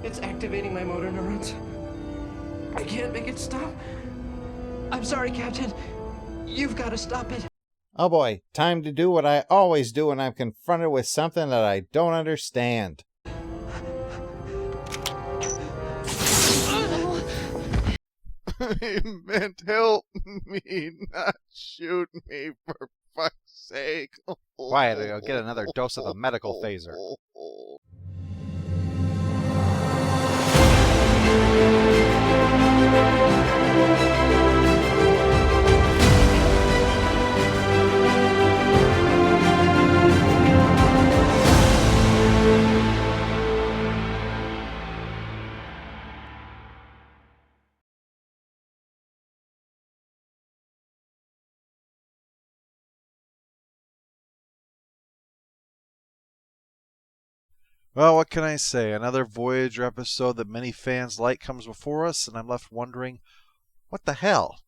It's activating my motor neurons. I can't make it stop. I'm sorry, Captain. You've got to stop it. Oh boy, time to do what I always do when I'm confronted with something that I don't understand. I meant help me, not shoot me, for fuck's sake. Quiet, or you'll get another dose of the medical phaser. Well, what can I say? Another Voyager episode that many fans like comes before us, and I'm left wondering, what the hell?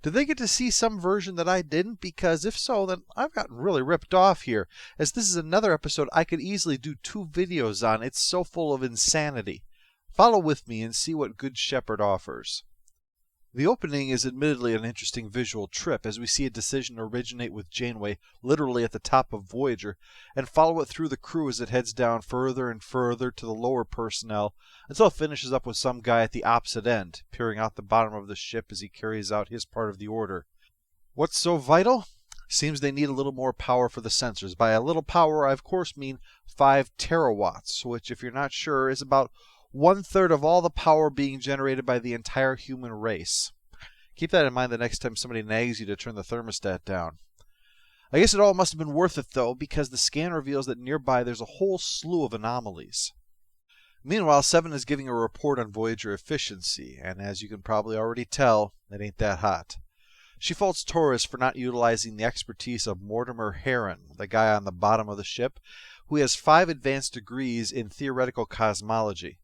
Did they get to see some version that I didn't? Because if so, then I've gotten really ripped off here, as this is another episode I could easily do 2 videos on. It's so full of insanity. Follow with me and see what Good Shepherd offers. The opening is admittedly an interesting visual trip, as we see a decision originate with Janeway literally at the top of Voyager, and follow it through the crew as it heads down further and further to the lower personnel, until it finishes up with some guy at the opposite end, peering out the bottom of the ship as he carries out his part of the order. What's so vital? Seems they need a little more power for the sensors. By a little power, I of course mean 5 terawatts, which, if you're not sure, is about 1/3 of all the power being generated by the entire human race. Keep that in mind the next time somebody nags you to turn the thermostat down. I guess it all must have been worth it, though, because the scan reveals that nearby there's a whole slew of anomalies. Meanwhile, Seven is giving a report on Voyager efficiency, and as you can probably already tell, it ain't that hot. She faults Torres for not utilizing the expertise of Mortimer Heron, the guy on the bottom of the ship, who has 5 advanced degrees in theoretical cosmology.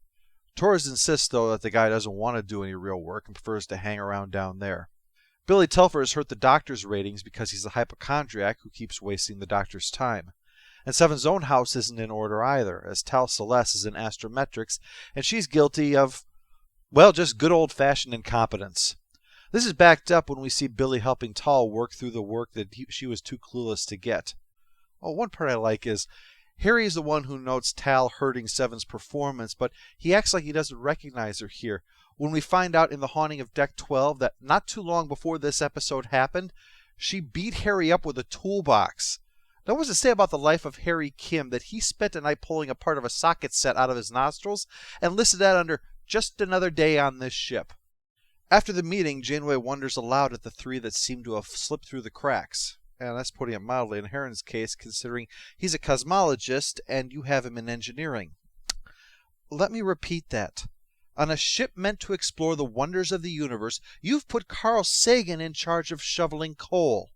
Torres insists, though, that the guy doesn't want to do any real work and prefers to hang around down there. Billy Telfer has hurt the doctor's ratings because he's a hypochondriac who keeps wasting the doctor's time. And Seven's own house isn't in order either, as Tal Celeste is in astrometrics, and she's guilty of, well, just good old-fashioned incompetence. This is backed up when we see Billy helping Tal work through the work that she was too clueless to get. Oh, one part I like is, Harry is the one who notes Tal hurting Seven's performance, but he acts like he doesn't recognize her here. When we find out in The Haunting of Deck 12 that not too long before this episode happened, she beat Harry up with a toolbox. Now, what does it say about the life of Harry Kim that he spent a night pulling a part of a socket set out of his nostrils and listed that under just another day on this ship? After the meeting, Janeway wonders aloud at the 3 that seem to have slipped through the cracks. And that's putting it mildly in Heron's case, considering he's a cosmologist and you have him in engineering. Let me repeat that. On a ship meant to explore the wonders of the universe, you've put Carl Sagan in charge of shoveling coal.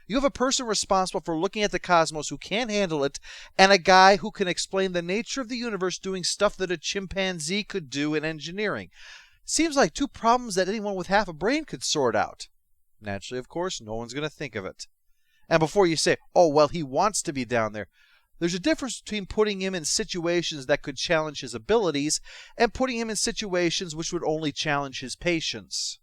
You have a person responsible for looking at the cosmos who can't handle it, and a guy who can explain the nature of the universe doing stuff that a chimpanzee could do in engineering. Seems like 2 problems that anyone with half a brain could sort out. Naturally, of course, no one's going to think of it. And before you say, oh, well, he wants to be down there, there's a difference between putting him in situations that could challenge his abilities and putting him in situations which would only challenge his patience.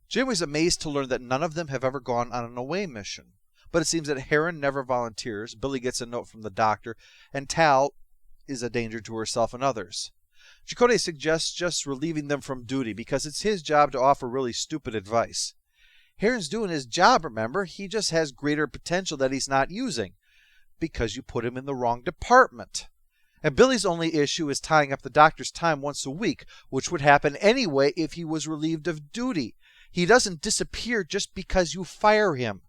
Janeway's amazed to learn that none of them have ever gone on an away mission. But it seems that Heron never volunteers, Billy gets a note from the doctor, and Tal is a danger to herself and others. Chakotay suggests just relieving them from duty because it's his job to offer really stupid advice. Heron's doing his job, remember? He just has greater potential that he's not using. Because you put him in the wrong department. And Billy's only issue is tying up the doctor's time once a week, which would happen anyway if he was relieved of duty. He doesn't disappear just because you fire him.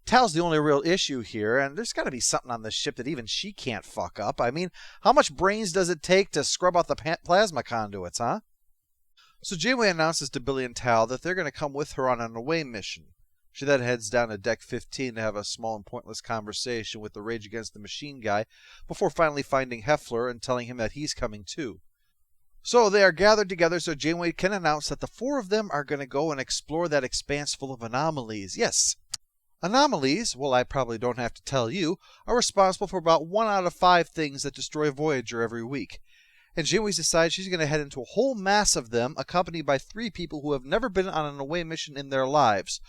Tal's the only real issue here, and there's got to be something on this ship that even she can't fuck up. I mean, how much brains does it take to scrub out the plasma conduits, huh? So Janeway announces to Billy and Tal that they're going to come with her on an away mission. She then heads down to Deck 15 to have a small and pointless conversation with the Rage Against the Machine guy before finally finding Heffler and telling him that he's coming too. So they are gathered together so Janeway can announce that the 4 of them are going to go and explore that expanse full of anomalies. Yes, anomalies, well, I probably don't have to tell you, are responsible for about 1 out of 5 things that destroy Voyager every week. And Janeway's decided she's going to head into a whole mass of them, accompanied by 3 people who have never been on an away mission in their lives.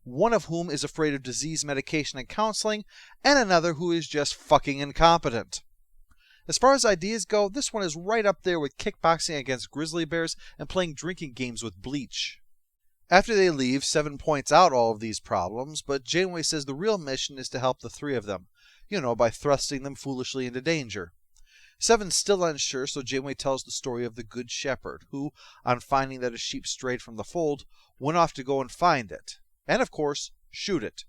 One of whom is afraid of disease medication and counseling, and another who is just fucking incompetent. As far as ideas go, this one is right up there with kickboxing against grizzly bears and playing drinking games with bleach. After they leave, Seven points out all of these problems, but Janeway says the real mission is to help the 3 of them, by thrusting them foolishly into danger. Seven's still unsure, so Janeway tells the story of the Good Shepherd, who, on finding that a sheep strayed from the fold, went off to go and find it. And, of course, shoot it.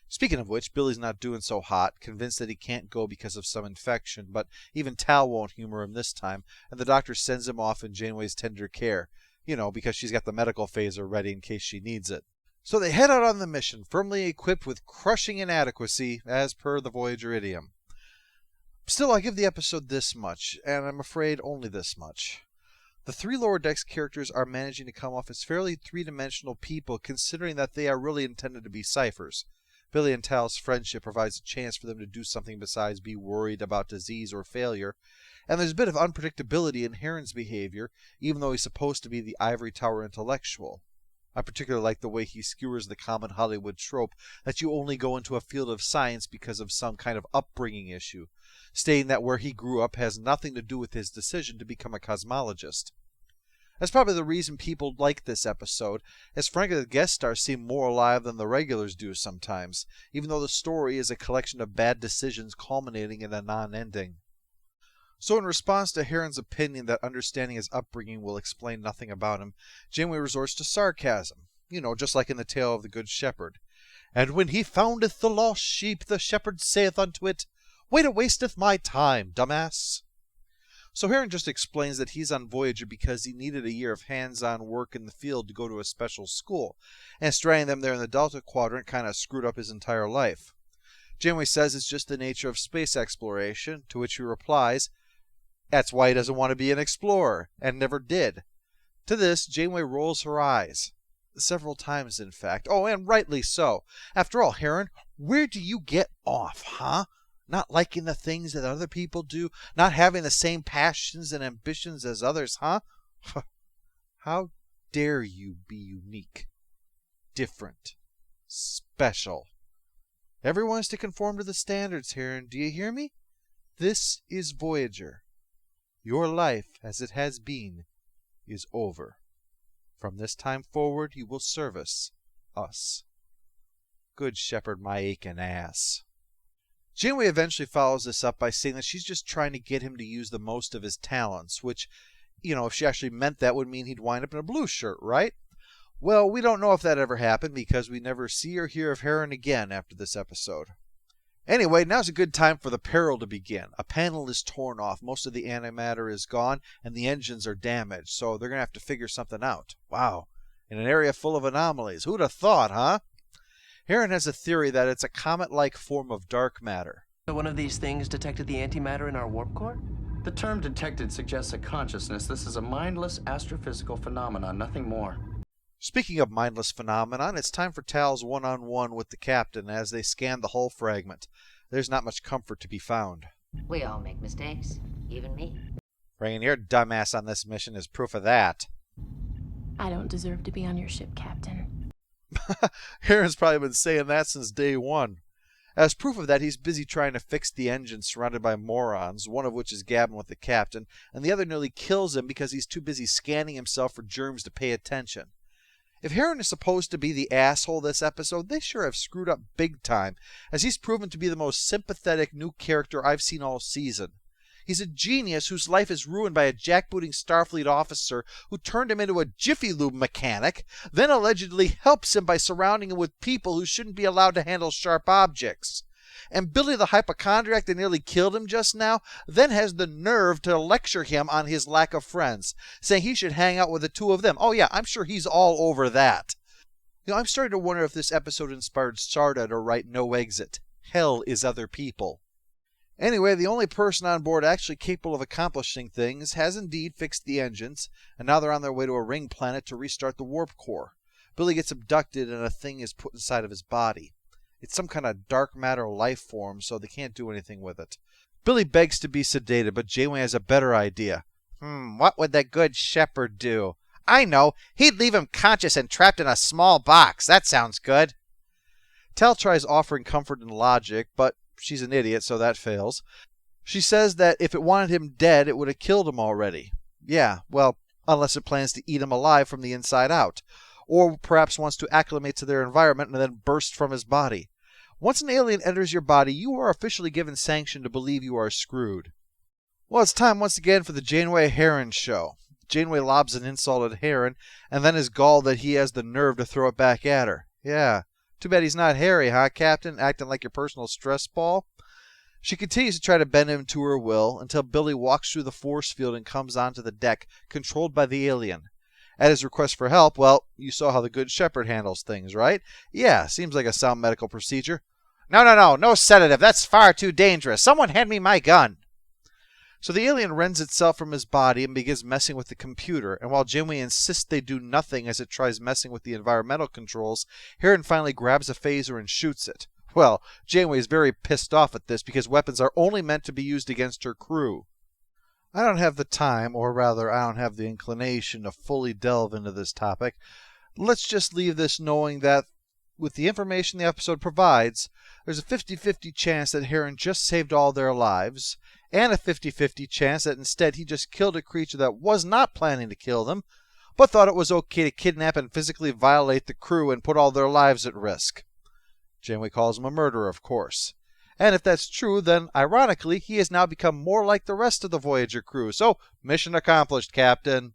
Speaking of which, Billy's not doing so hot, convinced that he can't go because of some infection, but even Tal won't humor him this time, and the doctor sends him off in Janeway's tender care, because she's got the medical phaser ready in case she needs it. So they head out on the mission, firmly equipped with crushing inadequacy, as per the Voyager idiom. Still, I give the episode this much, and I'm afraid only this much. The 3 Lower Decks characters are managing to come off as fairly 3-dimensional people, considering that they are really intended to be ciphers. Billy and Tal's friendship provides a chance for them to do something besides be worried about disease or failure, and there's a bit of unpredictability in Heron's behavior, even though he's supposed to be the ivory tower intellectual. I particularly like the way he skewers the common Hollywood trope that you only go into a field of science because of some kind of upbringing issue, stating that where he grew up has nothing to do with his decision to become a cosmologist. That's probably the reason people like this episode, as frankly the guest stars seem more alive than the regulars do sometimes, even though the story is a collection of bad decisions culminating in a non-ending. So in response to Heron's opinion that understanding his upbringing will explain nothing about him, Janeway resorts to sarcasm, just like in the tale of the Good Shepherd. And when he foundeth the lost sheep, the shepherd saith unto it, Wait, it wasteth my time, dumbass. So Heron just explains that he's on Voyager because he needed a year of hands-on work in the field to go to a special school, and stranding them there in the Delta Quadrant kind of screwed up his entire life. Janeway says it's just the nature of space exploration, to which he replies, that's why he doesn't want to be an explorer, and never did. To this, Janeway rolls her eyes. Several times, in fact. Oh, and rightly so. After all, Heron, where do you get off, huh? Not liking the things that other people do? Not having the same passions and ambitions as others, huh? How dare you be unique, different, special? Everyone's to conform to the standards, Heron. Do you hear me? This is Voyager. Your life, as it has been, is over. From this time forward, you will service us. Good shepherd, my aching ass. Janeway eventually follows this up by saying that she's just trying to get him to use the most of his talents, which, if she actually meant that, would mean he'd wind up in a blue shirt, right? Well, we don't know if that ever happened because we never see or hear of Heron again after this episode. Anyway, now's a good time for the peril to begin. A panel is torn off, most of the antimatter is gone, and the engines are damaged, so they're going to have to figure something out. Wow, in an area full of anomalies. Who'd have thought, huh? Heron has a theory that it's a comet-like form of dark matter. So one of these things detected the antimatter in our warp core? The term detected suggests a consciousness. This is a mindless astrophysical phenomenon, nothing more. Speaking of mindless phenomenon, it's time for Tal's one-on-one with the captain as they scan the hull fragment. There's not much comfort to be found. We all make mistakes, even me. Bringing your dumbass on this mission is proof of that. I don't deserve to be on your ship, Captain. Heron's probably been saying that since day one. As proof of that, he's busy trying to fix the engine surrounded by morons, one of which is gabbing with the captain, and the other nearly kills him because he's too busy scanning himself for germs to pay attention. If Heron is supposed to be the asshole this episode, they sure have screwed up big time, as he's proven to be the most sympathetic new character I've seen all season. He's a genius whose life is ruined by a jackbooting Starfleet officer who turned him into a Jiffy Lube mechanic, then allegedly helps him by surrounding him with people who shouldn't be allowed to handle sharp objects. And Billy the hypochondriac that nearly killed him just now then has the nerve to lecture him on his lack of friends, saying he should hang out with the 2 of them. Oh yeah, I'm sure he's all over that. I'm starting to wonder if this episode inspired Sarda to write No Exit. Hell is other people. Anyway, the only person on board actually capable of accomplishing things has indeed fixed the engines, and now they're on their way to a ring planet to restart the warp core. Billy gets abducted and a thing is put inside of his body. It's some kind of dark matter life form, so they can't do anything with it. Billy begs to be sedated, but Janeway has a better idea. What would the Good Shepherd do? I know. He'd leave him conscious and trapped in a small box. That sounds good. Tal tries offering comfort and logic, but she's an idiot, so that fails. She says that if it wanted him dead, it would have killed him already. Yeah, well, unless it plans to eat him alive from the inside out. Or perhaps wants to acclimate to their environment and then burst from his body. Once an alien enters your body, you are officially given sanction to believe you are screwed. Well, it's time once again for the Janeway Heron show. Janeway lobs an insult at Heron, and then is galled that he has the nerve to throw it back at her. Yeah, too bad he's not hairy, huh, Captain? Acting like your personal stress ball? She continues to try to bend him to her will, until Billy walks through the force field and comes onto the deck, controlled by the alien. At his request for help, well, you saw how the Good Shepherd handles things, right? Yeah, seems like a sound medical procedure. No sedative. That's far too dangerous. Someone hand me my gun. So the alien rends itself from his body and begins messing with the computer, and while Janeway insists they do nothing as it tries messing with the environmental controls, Heron finally grabs a phaser and shoots it. Well, Janeway is very pissed off at this because weapons are only meant to be used against her crew. I don't have the time, or rather, I don't have the inclination to fully delve into this topic. Let's just leave this knowing that with the information the episode provides, there's a 50-50 chance that Heron just saved all their lives, and a 50-50 chance that instead he just killed a creature that was not planning to kill them, but thought it was okay to kidnap and physically violate the crew and put all their lives at risk. Janeway calls him a murderer, of course. And if that's true, then ironically, he has now become more like the rest of the Voyager crew. So, mission accomplished, Captain.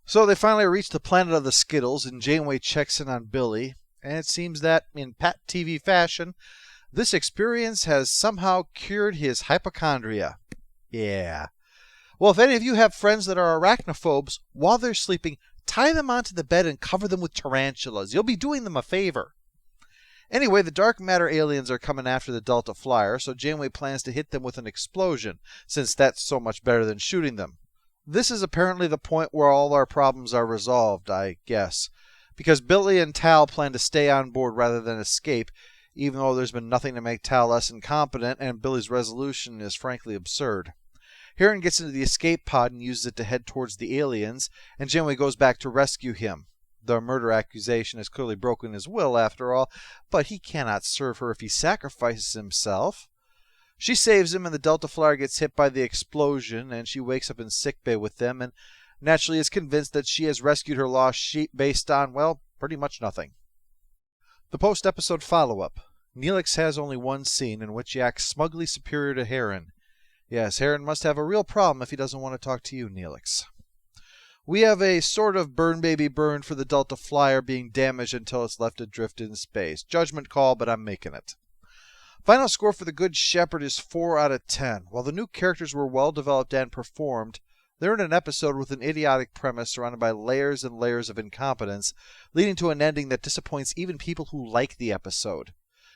So they finally reach the planet of the Skittles, and Janeway checks in on Billy. And it seems that, in Pat TV fashion, this experience has somehow cured his hypochondria. Yeah. Well, if any of you have friends that are arachnophobes, while they're sleeping, tie them onto the bed and cover them with tarantulas. You'll be doing them a favor. Anyway, the dark matter aliens are coming after the Delta Flyer, so Janeway plans to hit them with an explosion, since that's so much better than shooting them. This is apparently the point where all our problems are resolved, I guess, because Billy and Tal plan to stay on board rather than escape, even though there's been nothing to make Tal less incompetent, and Billy's resolution is frankly absurd. Heron gets into the escape pod and uses it to head towards the aliens, and Janeway goes back to rescue him. The murder accusation has clearly broken his will, after all, but he cannot serve her if he sacrifices himself. She saves him, and the Delta Flyer gets hit by the explosion, and she wakes up in sickbay with them, and naturally is convinced that she has rescued her lost sheep based on, well, pretty much nothing. The post-episode follow-up. Neelix has only one scene in which he acts smugly superior to Heron. Yes, Heron must have a real problem if he doesn't want to talk to you, Neelix. We have a sort of burn baby burn for the Delta Flyer being damaged until it's left adrift in space. Judgment call, but I'm making it. Final score for the Good Shepherd is 4 out of 10. While the new characters were well developed and performed, they're in an episode with an idiotic premise surrounded by layers and layers of incompetence, leading to an ending that disappoints even people who like the episode.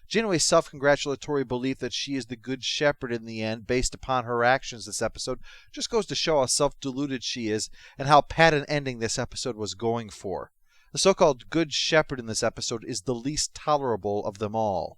Janeway's self-congratulatory belief that she is the Good Shepherd in the end, based upon her actions this episode, just goes to show how self-deluded she is and how pat an ending this episode was going for. The so-called Good Shepherd in this episode is the least tolerable of them all.